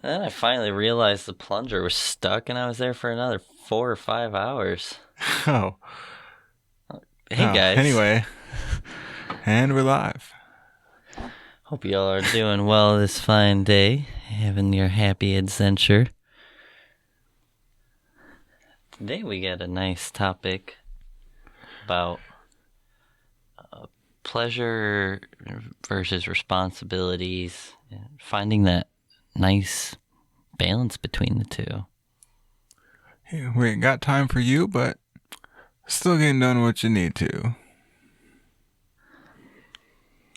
And then I finally realized the plunger was stuck, and I was there for another 4 or 5 hours. Oh, Hey oh. guys, Anyway, and we're live. hope y'all are doing well this fine day, having your happy adventure. Today we got a nice topic about pleasure versus responsibilities, finding that nice balance between the two. Hey, we ain't got time for you, but still getting done what you need to.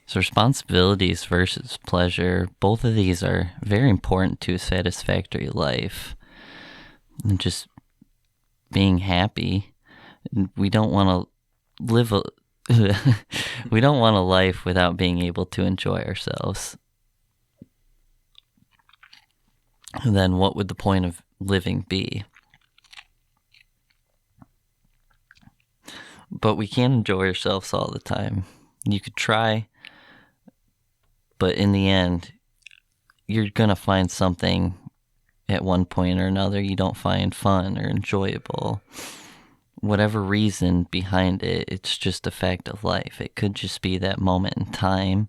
So, responsibilities versus pleasure, both of these are very important to a satisfactory life. And just being happy. We don't want to live a we don't want a life without being able to enjoy ourselves. And then what would the point of living be? But we can't enjoy ourselves all the time. You could try, but in the end, you're going to find something at one point or another you don't find fun or enjoyable. Whatever reason behind it, it's just a fact of life. It could just be that moment in time,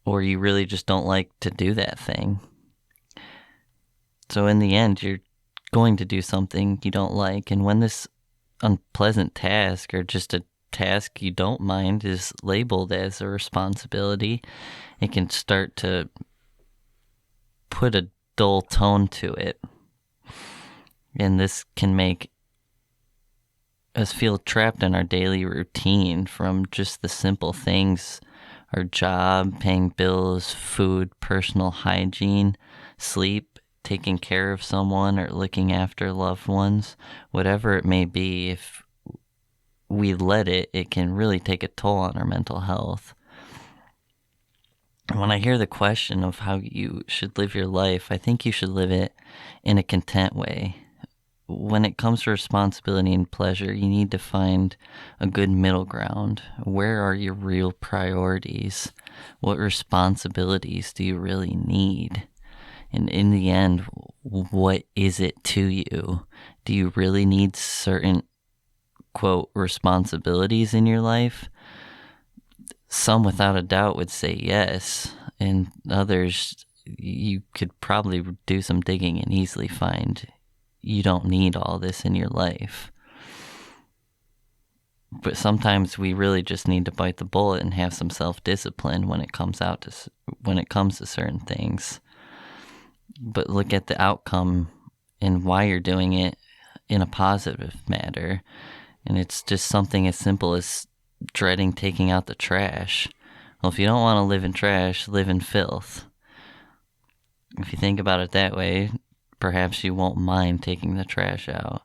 or you really just don't like to do that thing. So in the end, you're going to do something you don't like. And when this unpleasant task or just a task you don't mind is labeled as a responsibility, it can start to put a dull tone to it. And this can make us feel trapped in our daily routine, from just the simple things: our job, paying bills, food, personal hygiene, sleep, taking care of someone, or looking after loved ones. Whatever it may be, if we let it, it can really take a toll on our mental health. When I hear the question of how you should live your life, I think you should live it in a content way. When it comes to responsibility and pleasure, you need to find a good middle ground. Where are your real priorities? What responsibilities do you really need? And in the end, what is it to you? Do you really need certain, quote, responsibilities in your life? Some, without a doubt, would say yes, and others, you could probably do some digging and easily find you don't need all this in your life. But sometimes we really just need to bite the bullet and have some self-discipline when it comes to certain things. But look at the outcome and why you're doing it in a positive manner. And it's just something as simple as dreading taking out the trash. Well, if you don't want to live in trash, live in filth. If you think about it that way, perhaps you won't mind taking the trash out.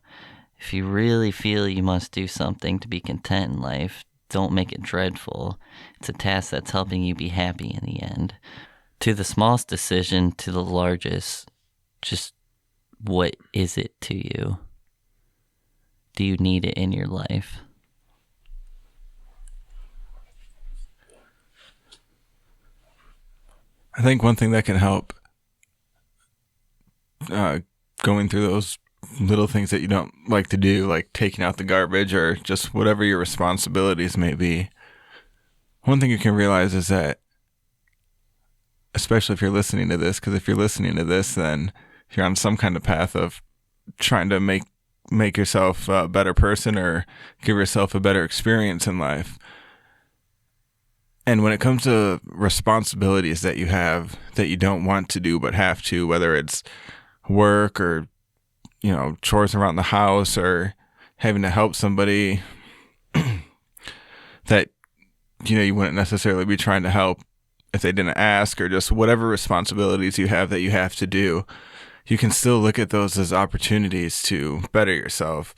If you really feel you must do something to be content in life, don't make it dreadful. It's a task that's helping you be happy in the end. To the smallest decision to the largest, just what is it to you? Do you need it in your life? I think one thing that can help uh, going through those little things that you don't like to do, like taking out the garbage or just whatever your responsibilities may be. One thing you can realize is that, especially if you're listening to this, because if you're listening to this, then you're on some kind of path of trying to make yourself a better person or give yourself a better experience in life. And when it comes to responsibilities that you have that you don't want to do but have to, whether it's work or, chores around the house or having to help somebody that, you wouldn't necessarily be trying to help if they didn't ask, or just whatever responsibilities you have that you have to do, you can still look at those as opportunities to better yourself,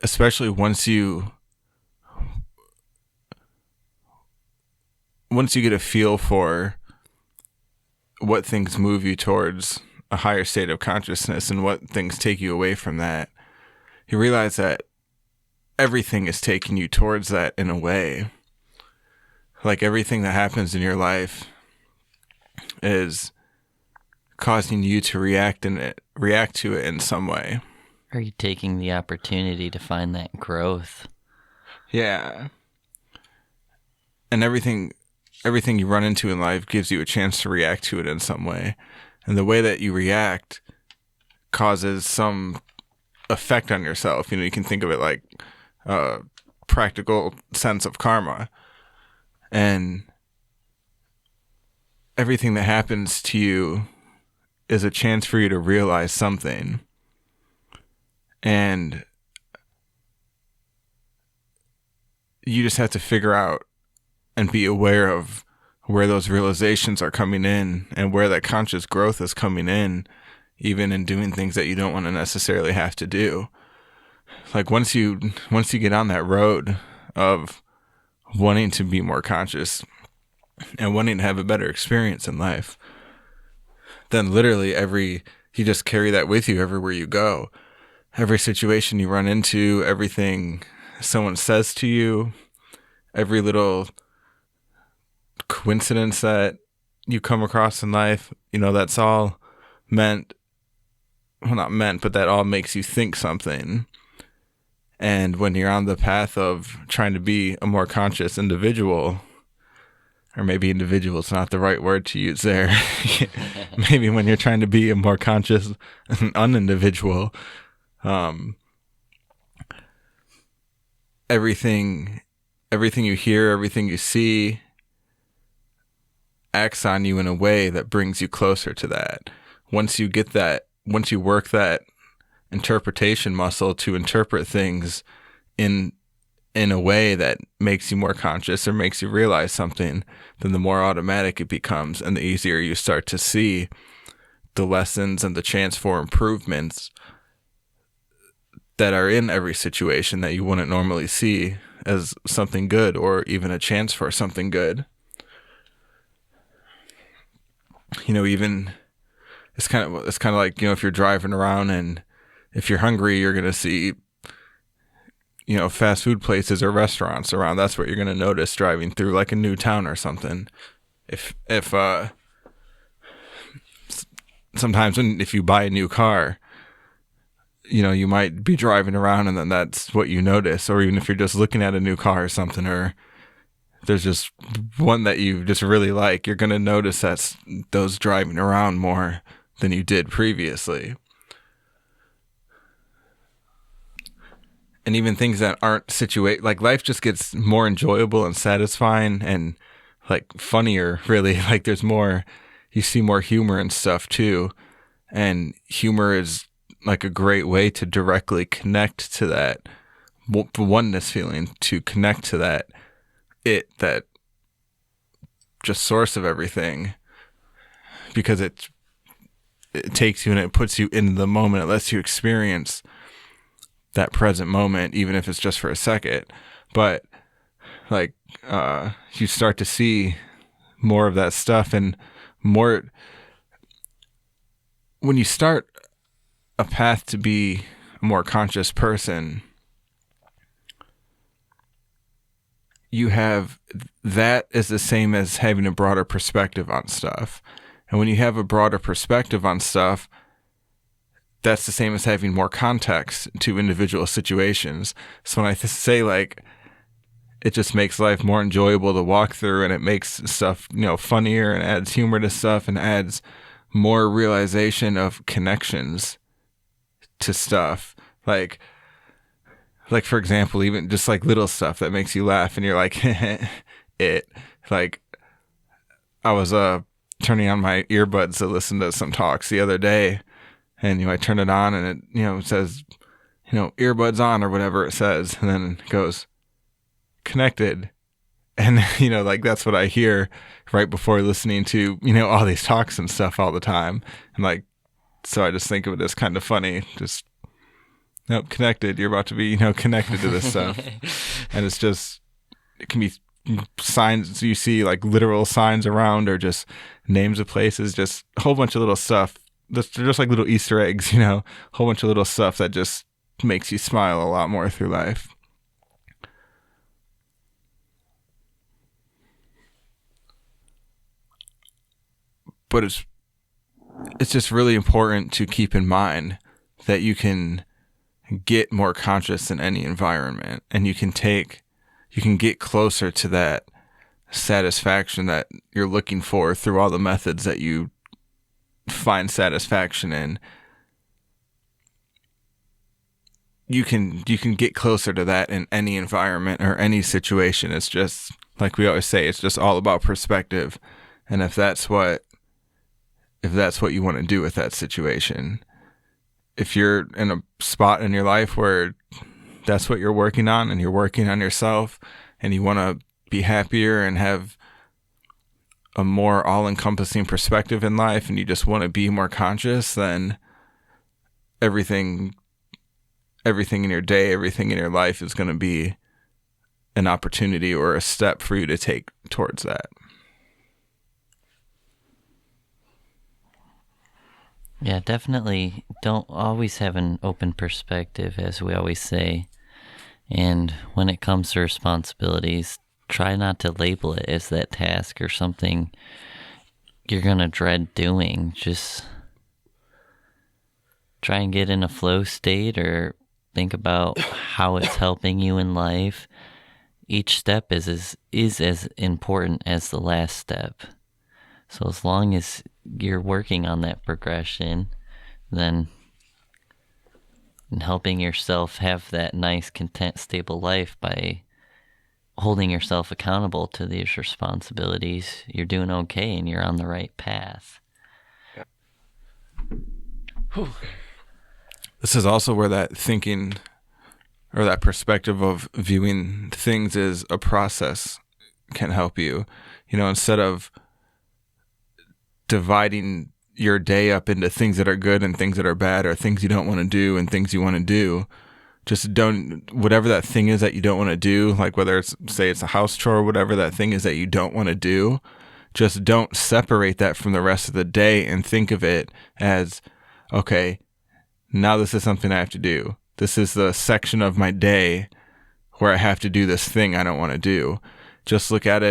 especially once you get a feel for what things move you towards a higher state of consciousness and what things take you away from that. You realize that everything is taking you towards that in a way. Like everything that happens in your life is causing you to react to it in some way. Are you taking the opportunity to find that growth? Yeah. And everything you run into in life gives you a chance to react to it in some way. And the way that you react causes some effect on yourself. You can think of it like a practical sense of karma. And everything that happens to you is a chance for you to realize something. And you just have to figure out and be aware of where those realizations are coming in and where that conscious growth is coming in, even in doing things that you don't want to necessarily have to do. Like once you get on that road of wanting to be more conscious and wanting to have a better experience in life, then literally you just carry that with you everywhere you go. Every situation you run into, everything someone says to you, every little coincidence that you come across in life, that's all not meant, but that all makes you think something. And when you're on the path of trying to be a more conscious individual, or maybe individual is not the right word to use there. Maybe when you're trying to be a more conscious unindividual, everything you hear, everything you see acts on you in a way that brings you closer to that. Once you work that interpretation muscle to interpret things in a way that makes you more conscious or makes you realize something, then the more automatic it becomes and the easier you start to see the lessons and the chance for improvements that are in every situation that you wouldn't normally see as something good or even a chance for something good. Even it's kind of like, if you're driving around and if you're hungry, you're going to see, fast food places or restaurants around. That's what you're going to notice driving through like a new town or something. If sometimes if you buy a new car, you might be driving around and then that's what you notice. Or even if you're just looking at a new car or something, or there's just one that you just really like, you're going to notice those driving around more than you did previously. And even things that aren't like life just gets more enjoyable and satisfying and like funnier, really. Like there's more, you see more humor and stuff too. And humor is like a great way to directly connect to that oneness feeling, to connect to that just source of everything, because it takes you and it puts you in the moment. It lets you experience that present moment, even if it's just for a second. But like you start to see more of that stuff, and more when you start a path to be a more conscious person, you have that is the same as having a broader perspective on stuff. And when you have a broader perspective on stuff, that's the same as having more context to individual situations. So when I say like, it just makes life more enjoyable to walk through, and it makes stuff, funnier, and adds humor to stuff, and adds more realization of connections to stuff. Like for example, even just like little stuff that makes you laugh and you're like, like I was turning on my earbuds to listen to some talks the other day, and I turn it on and it it says earbuds on or whatever it says, and then it goes connected, and like that's what I hear right before listening to all these talks and stuff all the time. And like, so I just think of it as kind of funny. Just nope, connected. You're about to be connected to this stuff. And it's just, it can be signs you see, like literal signs around, or just names of places, just a whole bunch of little stuff. They're just like little Easter eggs, a whole bunch of little stuff that just makes you smile a lot more through life. But it's just really important to keep in mind that you can get more conscious in any environment, and you can get closer to that satisfaction that you're looking for through all the methods that you find satisfaction in. You can get closer to that in any environment or any situation. It's just, like we always say, it's just all about perspective. And if that's what you want to do with that situation, if you're in a spot in your life where that's what you're working on, and you're working on yourself, and you want to be happier and have a more all-encompassing perspective in life, and you just want to be more conscious, then everything in your day, everything in your life is going to be an opportunity or a step for you to take towards that. Yeah, definitely don't always have an open perspective, as we always say. And when it comes to responsibilities, try not to label it as that task or something you're going to dread doing. Just try and get in a flow state, or think about how it's helping you in life. Each step is as important as the last step. So as long as you're working on that progression, then helping yourself have that nice, content, stable life by holding yourself accountable to these responsibilities, you're doing okay and you're on the right path. This is also where that thinking or that perspective of viewing things as a process can help you. Instead of dividing your day up into things that are good and things that are bad, or things you don't want to do and things you want to do, just don't, whatever that thing is that you don't want to do, like whether it's, say it's a house chore or whatever that thing is that you don't want to do, just don't separate that from the rest of the day and think of it as, okay, now this is something I have to do. This is the section of my day where I have to do this thing I don't want to do. Just look at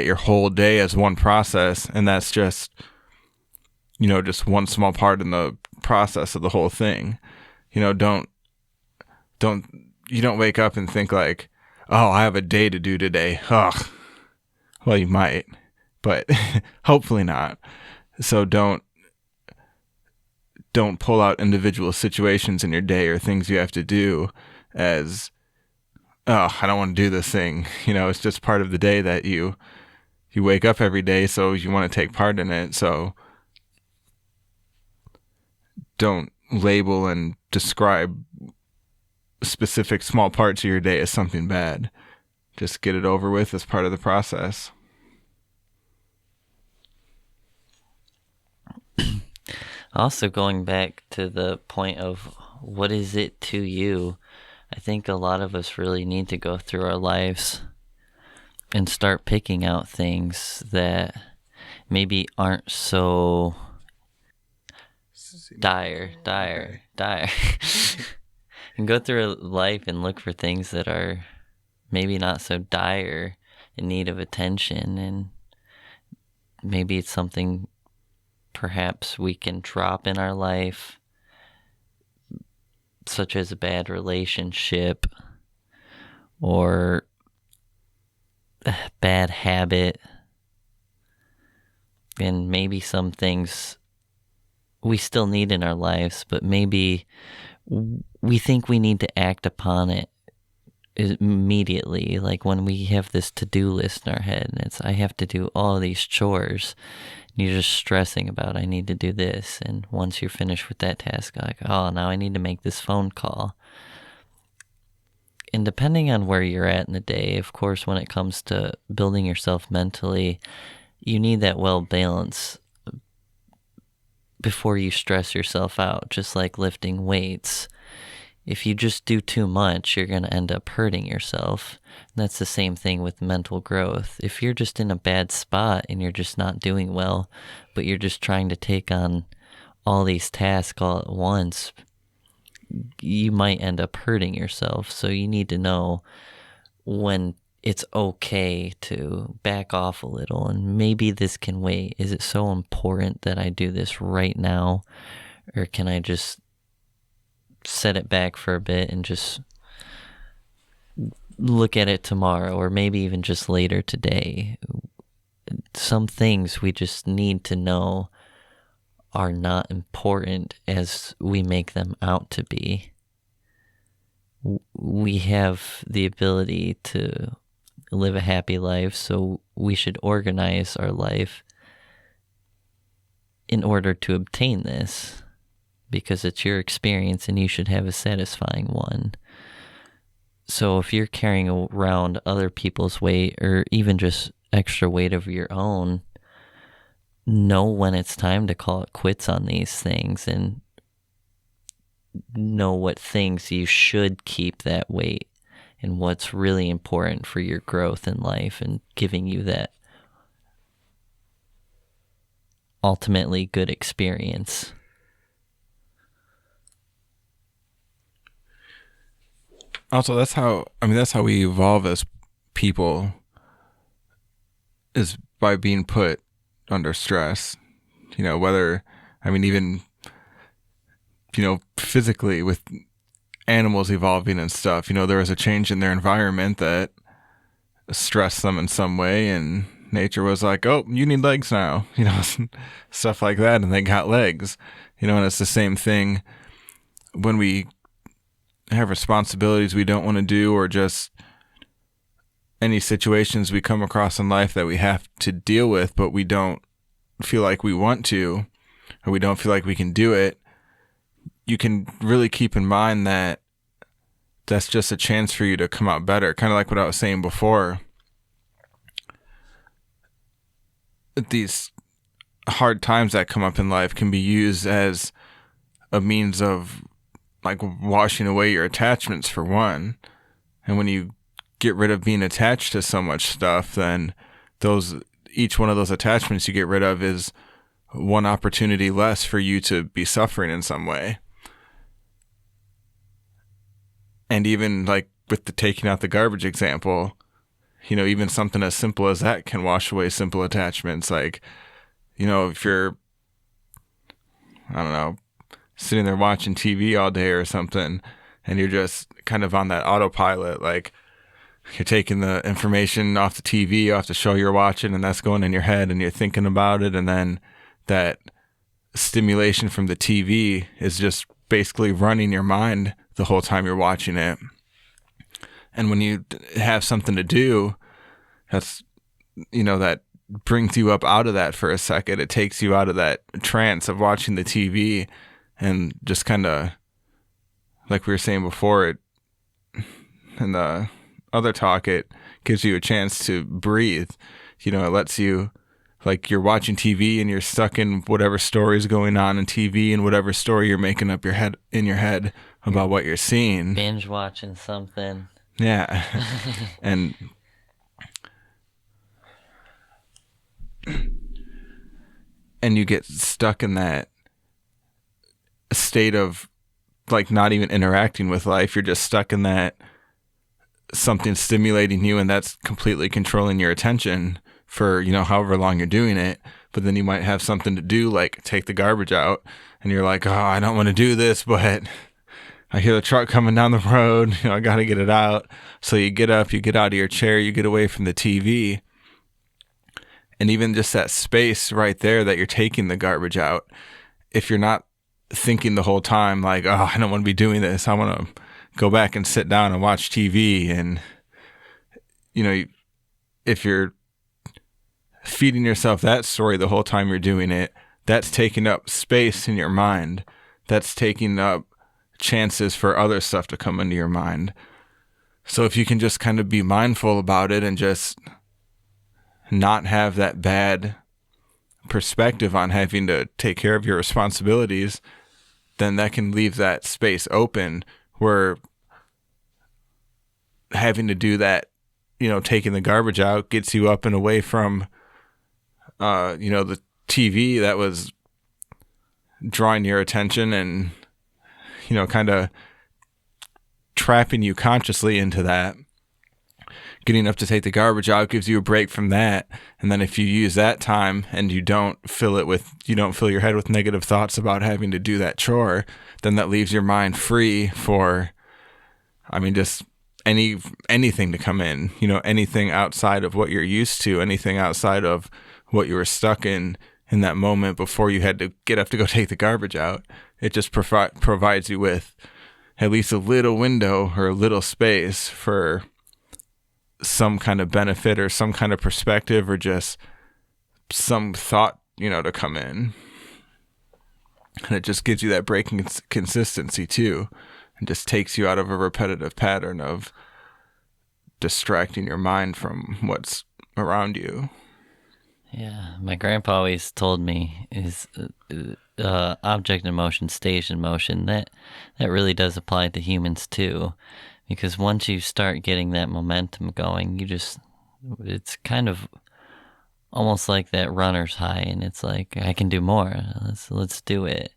your whole day as one process, and that's just, just one small part in the process of the whole thing. You don't wake up and think like, oh, I have a day to do today. Ugh. Well, you might, but hopefully not. So don't pull out individual situations in your day or things you have to do as, oh, I don't want to do this thing. It's just part of the day that you wake up every day, so you want to take part in it. So don't label and describe specific small parts of your day as something bad. Just get it over with as part of the process. Also, going back to the point of what is it to you, I think a lot of us really need to go through our lives and start picking out things that maybe aren't so dire. And go through life and look for things that are maybe not so dire, in need of attention, and maybe it's something perhaps we can drop in our life, such as a bad relationship or a bad habit. And maybe some things we still need in our lives, but maybe we think we need to act upon it immediately. Like when we have this to-do list in our head, and it's, I have to do all these chores. And you're just stressing about, I need to do this. And once you're finished with that task, like, oh, now I need to make this phone call. And depending on where you're at in the day, of course, when it comes to building yourself mentally, you need that well balance before you stress yourself out, just like lifting weights. If you just do too much, you're going to end up hurting yourself. And that's the same thing with mental growth. If you're just in a bad spot and you're just not doing well, but you're just trying to take on all these tasks all at once, you might end up hurting yourself. So you need to know when it's okay to back off a little, and maybe this can wait. Is it so important that I do this right now, or can I just set it back for a bit and just look at it tomorrow, or maybe even just later today? Some things we just need to know are not important as we make them out to be. We have the ability to live a happy life, so we should organize our life in order to obtain this, because it's your experience and you should have a satisfying one. So if you're carrying around other people's weight, or even just extra weight of your own, know when it's time to call it quits on these things, and know what things you should keep that weight and what's really important for your growth in life and giving you that ultimately good experience. Also, that's how we evolve as people, is by being put under stress. Whether, even, physically with animals evolving and stuff, there was a change in their environment that stressed them in some way, and nature was like, oh, you need legs now, stuff like that, and they got legs, and it's the same thing when we have responsibilities we don't want to do, or just any situations we come across in life that we have to deal with, but we don't feel like we want to, or we don't feel like we can do it. You can really keep in mind that that's just a chance for you to come out better. Kind of like what I was saying before. These hard times that come up in life can be used as a means of like washing away your attachments, for one. And when you get rid of being attached to so much stuff, then each one of those attachments you get rid of is one opportunity less for you to be suffering in some way. And even like with the taking out the garbage example, even something as simple as that can wash away simple attachments. Like, if you're, I don't know, sitting there watching TV all day or something, and you're just kind of on that autopilot, like you're taking the information off the TV, off the show you're watching, and that's going in your head, and you're thinking about it, and then that stimulation from the TV is just basically running your mind the whole time you're watching it. And when you have something to do, that's, that brings you up out of that for a second. It takes you out of that trance of watching the TV, and just kind of, like we were saying before, in the other talk, it gives you a chance to breathe. It lets you, like, you're watching TV and you're stuck in whatever story is going on in TV, and whatever story you're making up in your head about what you're seeing. Binge watching something. Yeah. and you get stuck in that state of like not even interacting with life. You're just stuck in that something stimulating you, and that's completely controlling your attention for, however long you're doing it. But then you might have something to do, like take the garbage out, and you're like, oh, I don't want to do this, but I hear the truck coming down the road, I got to get it out. So you get up, you get out of your chair, you get away from the TV. And even just that space right there that you're taking the garbage out, if you're not thinking the whole time like, oh, I don't want to be doing this, I want to go back and sit down and watch TV, and if you're feeding yourself that story the whole time you're doing it, that's taking up space in your mind. That's taking up chances for other stuff to come into your mind. So if you can just kind of be mindful about it and just not have that bad perspective on having to take care of your responsibilities, then that can leave that space open where having to do that, taking the garbage out gets you up and away from, the TV that was drawing your attention and, kind of trapping you consciously into that. getting up to take the garbage out gives you a break from that. And then if you use that time and you don't fill your head with negative thoughts about having to do that chore, then that leaves your mind free for, just anything to come in, anything outside of what you're used to, anything outside of what you were stuck in that moment before you had to get up to go take the garbage out. It just provides you with at least a little window or a little space for some kind of benefit or some kind of perspective or just some thought, to come in. And it just gives you that break in consistency too, and just takes you out of a repetitive pattern of distracting your mind from what's around you. Yeah, my grandpa always told me is object in motion stays in motion. That really does apply to humans too, because once you start getting that momentum going, it's kind of almost like that runner's high, and it's like, I can do more. Let's do it.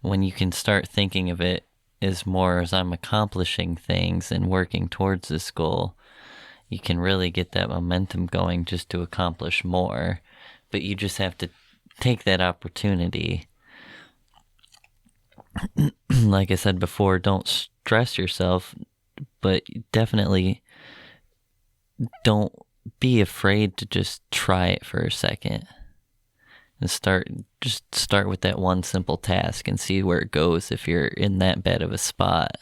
When you can start thinking of it as more as I'm accomplishing things and working towards this goal, you can really get that momentum going just to accomplish more. But you just have to take that opportunity. Like I said before, don't stress yourself, but definitely don't be afraid to just try it for a second. And start with that one simple task and see where it goes if you're in that bad of a spot.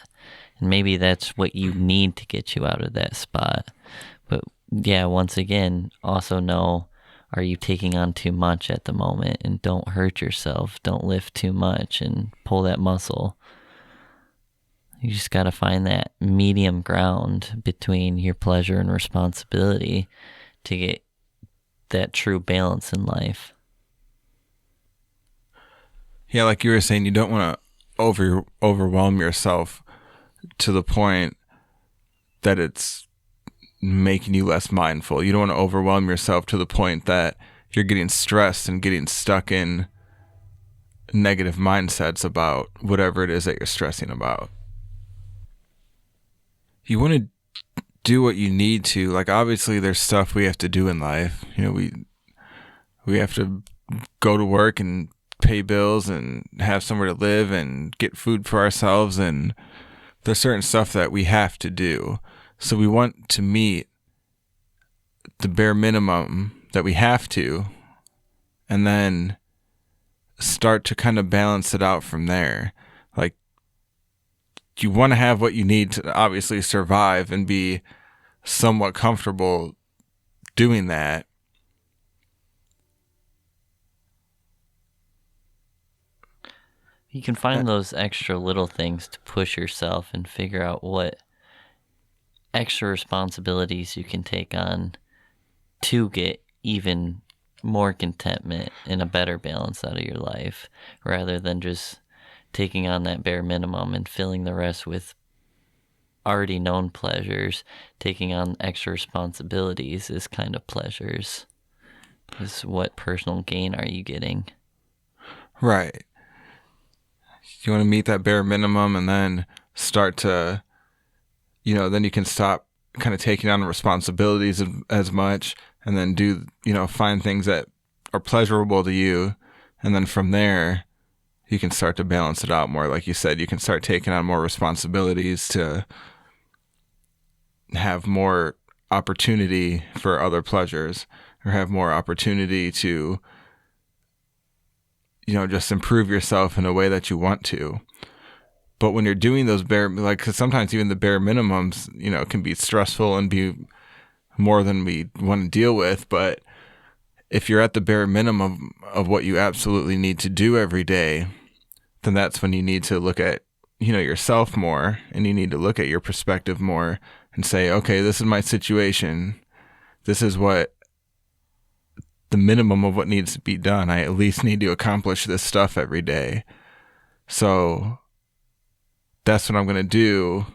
And maybe that's what you need to get you out of that spot. But yeah, once again, also know, are you taking on too much at the moment? And don't hurt yourself. Don't lift too much and pull that muscle. You just got to find that medium ground between your pleasure and responsibility to get that true balance in life. Yeah, like you were saying, you don't want to overwhelm yourself to the point that it's making you less mindful. You don't want to overwhelm yourself to the point that you're getting stressed and getting stuck in negative mindsets about whatever it is that you're stressing about. You want to do what you need to. Like, obviously there's stuff we have to do in life. We have to go to work and pay bills and have somewhere to live and get food for ourselves, and there's certain stuff that we have to do. So we want to meet the bare minimum that we have to, and then start to kind of balance it out from there. Like, you want to have what you need to obviously survive and be somewhat comfortable doing that. You can find those extra little things to push yourself and figure out what extra responsibilities you can take on to get even more contentment and a better balance out of your life, rather than just taking on that bare minimum and filling the rest with already known pleasures. Taking on extra responsibilities is kind of pleasures. Is what personal gain are you getting? Right. You want to meet that bare minimum and then start to, then you can stop kind of taking on responsibilities as much, and then do, find things that are pleasurable to you. And then from there, you can start to balance it out more. Like you said, you can start taking on more responsibilities to have more opportunity for other pleasures, or have more opportunity to, just improve yourself in a way that you want to. But when you're doing those cause sometimes even the bare minimums, can be stressful and be more than we want to deal with. But if you're at the bare minimum of what you absolutely need to do every day, then that's when you need to look at, yourself more, and you need to look at your perspective more and say, okay, this is my situation. This is what the minimum of what needs to be done. I at least need to accomplish this stuff every day. So that's what I'm going to do.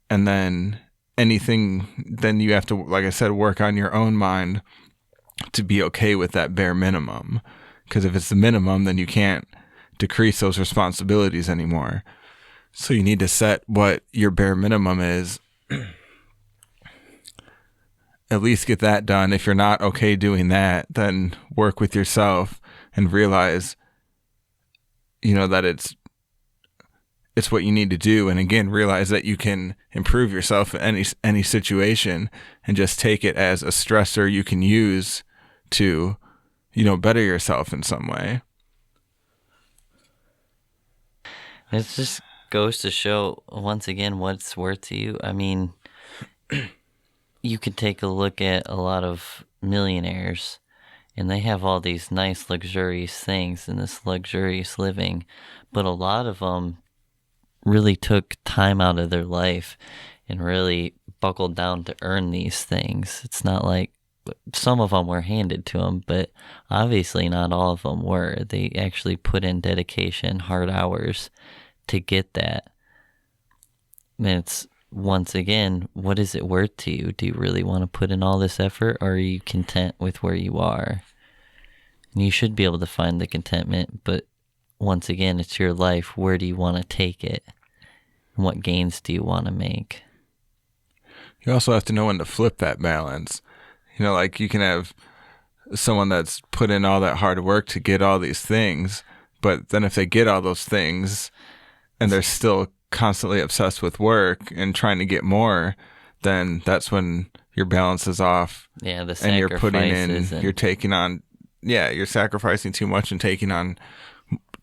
And then then you have to, like I said, work on your own mind to be okay with that bare minimum. Because if it's the minimum, then you can't decrease those responsibilities anymore. So you need to set what your bare minimum is at least get that done. If you're not okay doing that, then work with yourself and realize, that it's what you need to do. And again, realize that you can improve yourself in any situation, and just take it as a stressor you can use to, better yourself in some way. It just goes to show, once again, what it's worth to you. I mean, you could take a look at a lot of millionaires, and they have all these nice, luxurious things and this luxurious living, but a lot of them really took time out of their life and really buckled down to earn these things. It's not like some of them were handed to them, but obviously not all of them were. They actually put in dedication, hard hours to get that. And it's, once again, what is it worth to you? Do you really want to put in all this effort, or are you content with where you are? And you should be able to find the contentment, but once again, it's your life. Where do you want to take it? And what gains do you want to make? You also have to know when to flip that balance. Like you can have someone that's put in all that hard work to get all these things, but then if they get all those things and they're still constantly obsessed with work and trying to get more, then that's when your balance is off. Yeah, the and you're putting in, sacrifices you're taking on, you're sacrificing too much and taking on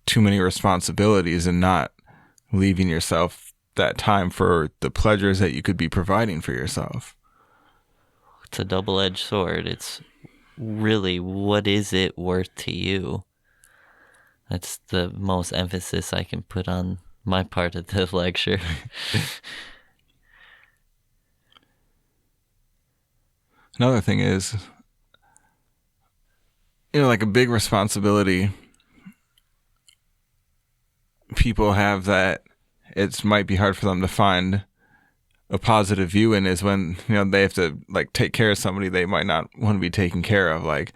too many responsibilities, and not leaving yourself that time for the pleasures that you could be providing for yourself. It's a double-edged sword. It's really, what is it worth to you? That's the most emphasis I can put on my part of the lecture. Another thing is, like a big responsibility people have that it might be hard for them to find a positive view in, is when, they have to like take care of somebody they might not want to be taken care of, like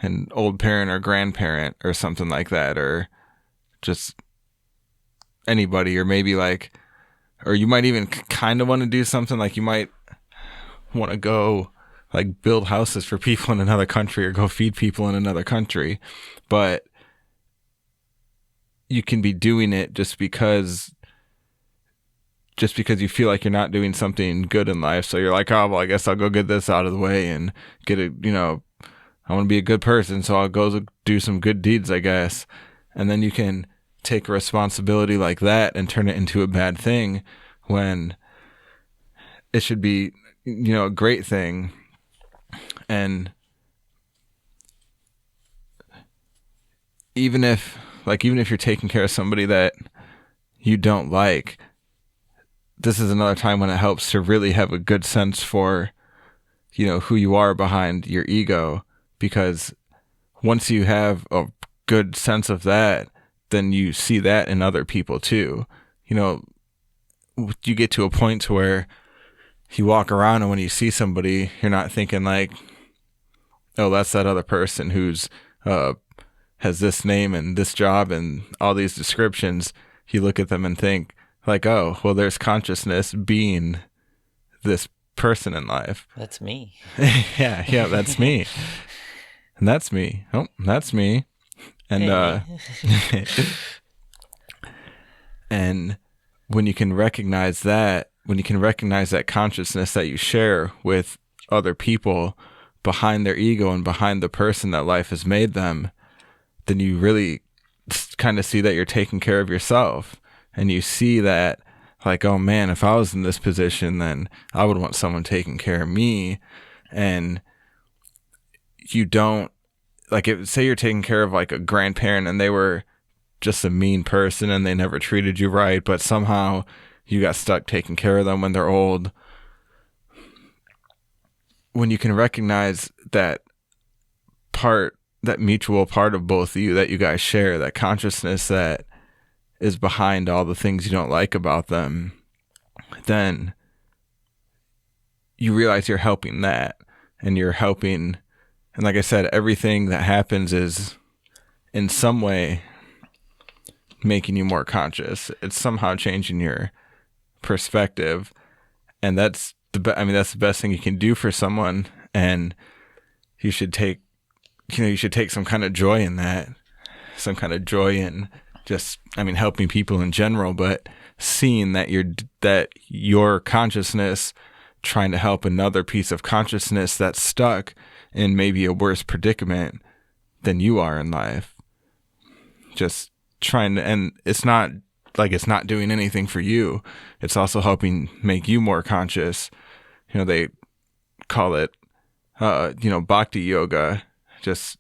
an old parent or grandparent or something like that, or just anybody, or maybe or you might even kind of want to do something, like you might want to go like build houses for people in another country, or go feed people in another country, but you can be doing it just because you feel like you're not doing something good in life. So you're like, oh, well, I guess I'll go get this out of the way and get it, I want to be a good person, so I'll go do some good deeds, I guess. And then you can take a responsibility like that and turn it into a bad thing, when it should be, a great thing. And even if you're taking care of somebody that you don't like, this is another time when it helps to really have a good sense for, who you are behind your ego. Because once you have a good sense of that, then you see that in other people too. You get to a point to where you walk around, and when you see somebody, you're not thinking like, oh, that's that other person who's has this name and this job and all these descriptions. You look at them and think like, oh, well, there's consciousness being this person in life. That's me. yeah, that's me. And that's me. Oh, that's me. And and when you can recognize that, consciousness that you share with other people behind their ego and behind the person that life has made them, then you really kind of see that you're taking care of yourself. And you see that, like, oh man, if I was in this position, then I would want someone taking care of me. And you don't, like, say you're taking care of like a grandparent and they were just a mean person and they never treated you right, but somehow you got stuck taking care of them when they're old. When you can recognize that mutual part of both of you that you guys share, that consciousness that is behind all the things you don't like about them, then you realize you're helping that, and you're helping. And like I said, everything that happens is in some way making you more conscious. It's somehow changing your perspective. And that's the best thing you can do for someone. and you should take some kind of joy in that, some kind of joy in just, helping people in general, but seeing that your consciousness trying to help another piece of consciousness that's stuck in maybe a worse predicament than you are in life. Just trying to, and it's not doing anything for you. It's also helping make you more conscious. They call it, bhakti yoga, just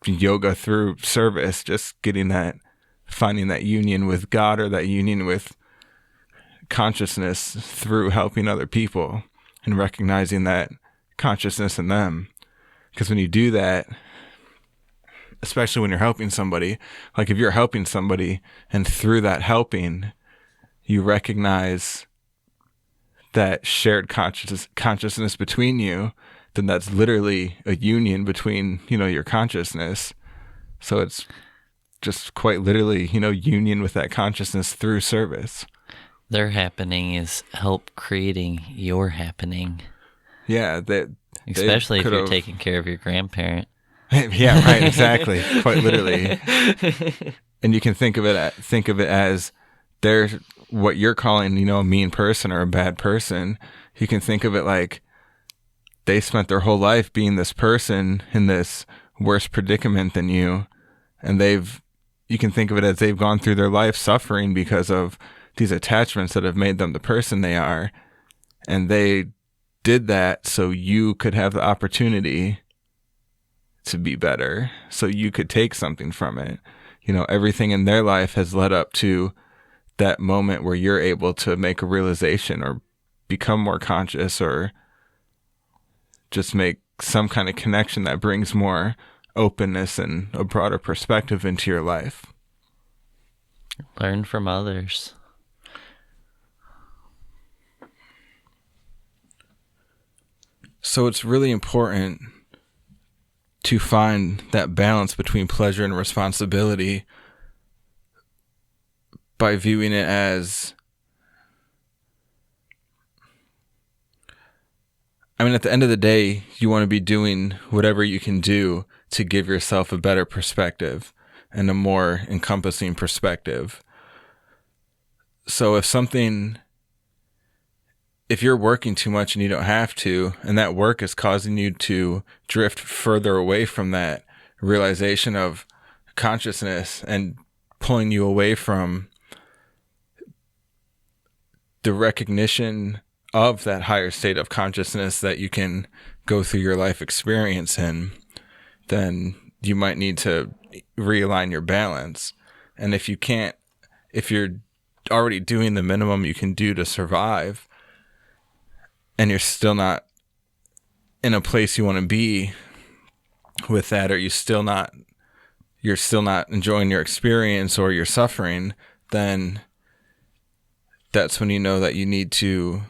yoga through service, just finding that union with God or that union with consciousness through helping other people and recognizing that consciousness in them. Because when you do that, especially when you're helping somebody, like if you're helping somebody and through that helping, you recognize that shared consciousness between you, then that's literally a union between, your consciousness. So it's just quite literally, union with that consciousness through service. Their happening is help creating your happening. Yeah. Especially if you're taking care of your grandparent. Yeah, right, exactly. Quite literally. And you can think of it as they're what you're calling, a mean person or a bad person. You can think of it like they spent their whole life being this person in this worse predicament than you. And you can think of it as they've gone through their life suffering because of these attachments that have made them the person they are. And they did that so you could have the opportunity to be better, so you could take something from it. Everything in their life has led up to that moment where you're able to make a realization or become more conscious or just make some kind of connection that brings more openness and a broader perspective into your life. Learn from others. So it's really important to find that balance between pleasure and responsibility by viewing it as, at the end of the day, you want to be doing whatever you can do to give yourself a better perspective and a more encompassing perspective. So if you're working too much and you don't have to, and that work is causing you to drift further away from that realization of consciousness and pulling you away from the recognition of that higher state of consciousness that you can go through your life experience in, then you might need to realign your balance. And if you're already doing the minimum you can do to survive, and you're still not in a place you want to be with that, or you're still not enjoying your experience or you're suffering, then that's when you know that you need to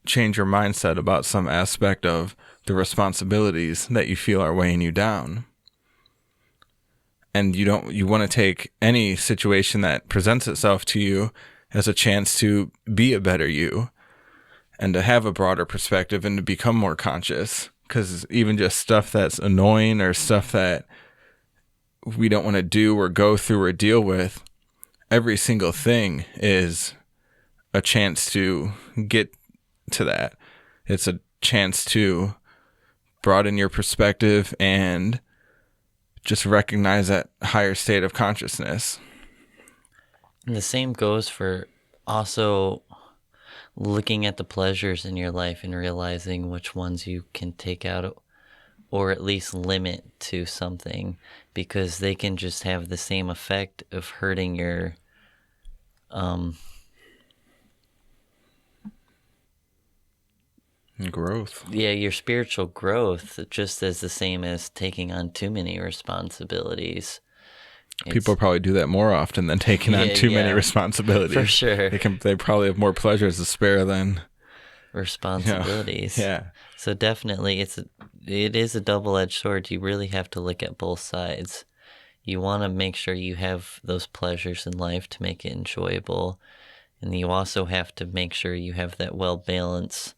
change your mindset about some aspect of the responsibilities that you feel are weighing you down. And you want to take any situation that presents itself to you as a chance to be a better you and to have a broader perspective and to become more conscious. Because even just stuff that's annoying or stuff that we don't want to do or go through or deal with, every single thing is a chance to get to that. It's a chance to broaden your perspective and just recognize that higher state of consciousness. And the same goes for also looking at the pleasures in your life and realizing which ones you can take out or at least limit to something, because they can just have the same effect of hurting your growth. Yeah, your spiritual growth, just as the same as taking on too many responsibilities. People probably do that more often than taking on too many responsibilities. For sure. They probably have more pleasures to spare than responsibilities. Yeah. So definitely it is a double-edged sword. You really have to look at both sides. You want to make sure you have those pleasures in life to make it enjoyable. And you also have to make sure you have that well-balanced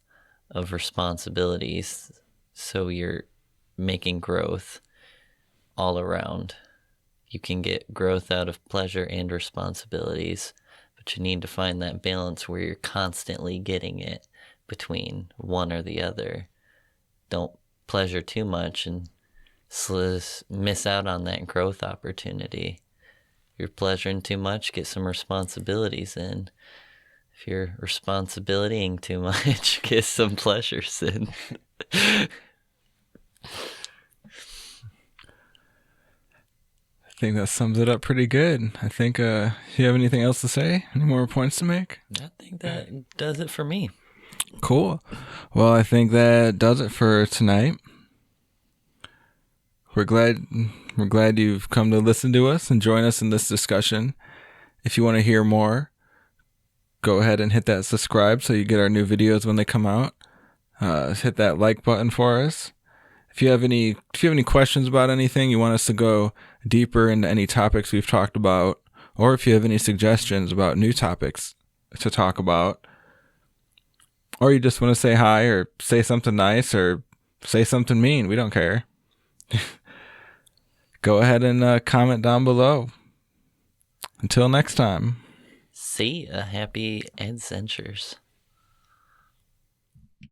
of responsibilities, so you're making growth all around. You can get growth out of pleasure and responsibilities, but you need to find that balance where you're constantly getting it between one or the other. Don't pleasure too much and miss out on that growth opportunity. If you're pleasuring too much, get some responsibilities in. If you're responsibilitying too much, get some pleasures in. I think that sums it up pretty good. I think, you have anything else to say? Any more points to make? I think that does it for me. Cool. Well, I think that does it for tonight. We're glad you've come to listen to us and join us in this discussion. If you want to hear more, go ahead and hit that subscribe so you get our new videos when they come out. Hit that like button for us. If you have any questions about anything, you want us to go deeper into any topics we've talked about, or if you have any suggestions about new topics to talk about, or you just want to say hi or say something nice or say something mean, we don't care. Go ahead and comment down below. Until next time. See ya. Happy adventures.